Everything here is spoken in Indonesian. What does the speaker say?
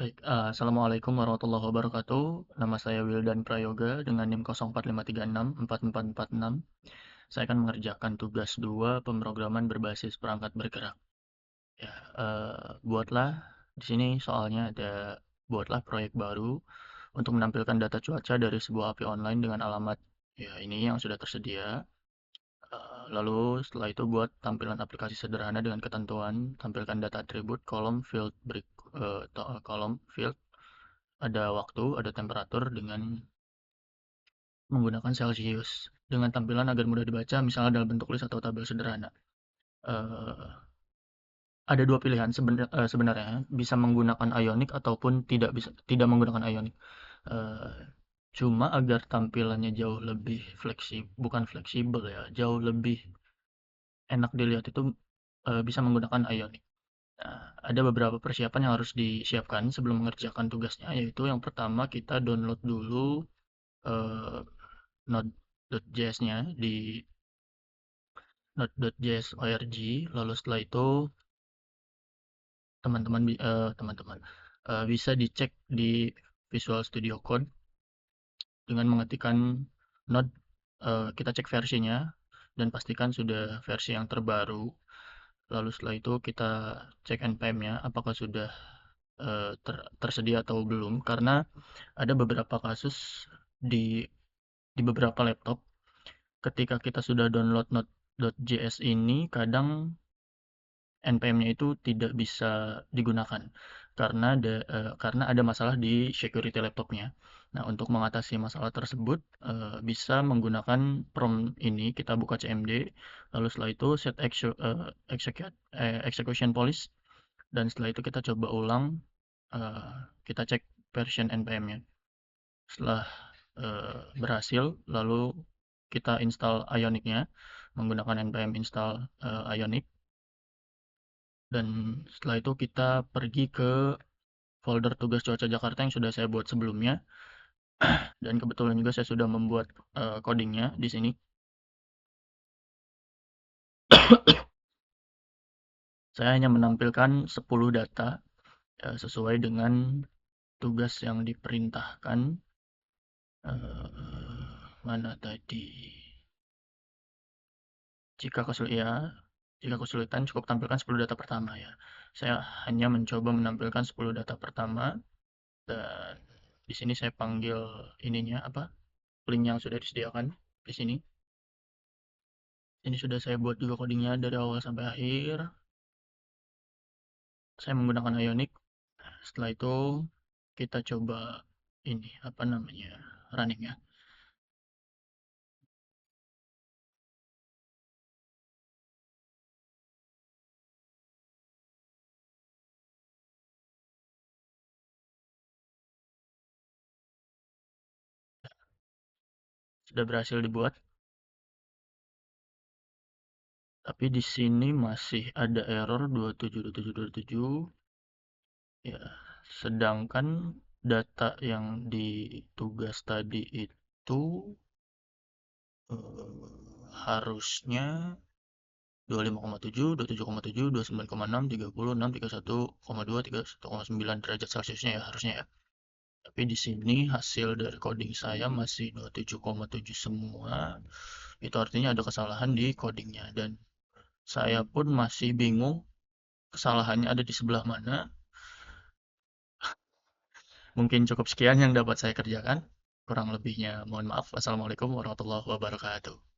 Baik, assalamualaikum warahmatullahi wabarakatuh. Nama saya Wildan Prayoga dengan NIM 0453644446. Saya akan mengerjakan tugas 2 pemrograman berbasis perangkat bergerak. Ya, buatlah di sini soalnya ada buatlah proyek baru untuk menampilkan data cuaca dari sebuah API online dengan alamat ya ini yang sudah tersedia. Lalu setelah itu buat tampilan aplikasi sederhana dengan ketentuan tampilkan data atribut kolom field kolom field ada waktu, ada temperatur dengan menggunakan Celsius dengan tampilan agar mudah dibaca, misalnya dalam bentuk list atau tabel sederhana. Eh, ada dua pilihan sebenarnya, bisa menggunakan Ionic ataupun tidak menggunakan Ionic. Eh, cuma agar tampilannya jauh lebih bukan fleksibel ya, jauh lebih enak dilihat itu bisa menggunakan Ionic. Nah, ada beberapa persiapan yang harus disiapkan sebelum mengerjakan tugasnya, yaitu yang pertama kita download dulu eh, Node.js-nya di Node.js org, lalu setelah itu teman-teman bisa dicek di Visual Studio Code dengan mengetikkan Node, kita cek versinya dan pastikan sudah versi yang terbaru. Lalu setelah itu kita cek npm-nya apakah sudah tersedia atau belum, karena ada beberapa kasus di beberapa laptop ketika kita sudah download Node.js ini kadang npm-nya itu tidak bisa digunakan karena ada masalah di security laptopnya. Nah, untuk mengatasi masalah tersebut bisa menggunakan prompt ini, kita buka cmd, lalu setelah itu set execution policy, dan setelah itu kita coba ulang, eh, kita cek version npm-nya. Setelah berhasil, lalu kita install Ionic-nya menggunakan npm install Ionic. Dan setelah itu kita pergi ke folder tugas cuaca Jakarta yang sudah saya buat sebelumnya. Dan kebetulan juga saya sudah membuat codingnya di sini. Saya hanya menampilkan 10 data sesuai dengan tugas yang diperintahkan. Mana tadi? Jika kesulitan cukup tampilkan 10 data pertama ya. Saya hanya mencoba menampilkan 10 data pertama, dan di sini saya panggil ininya apa? Link yang sudah disediakan di sini. Ini sudah saya buat juga codingnya dari awal sampai akhir. Saya menggunakan Ionic. Setelah itu kita coba ini apa namanya, running ya. Sudah berhasil dibuat. Tapi di sini masih ada error 272727. Ya, sedangkan data yang di tugas tadi itu harusnya 25,7, 27,7, 29,6, 30, 6, 31,2, 31,9 derajat Celciusnya ya harusnya ya. Tapi di sini hasil dari coding saya masih 27,7 semua. Itu artinya ada kesalahan di codingnya, dan saya pun masih bingung kesalahannya ada di sebelah mana. Mungkin cukup sekian yang dapat saya kerjakan. Kurang lebihnya mohon maaf. Wassalamualaikum warahmatullahi wabarakatuh.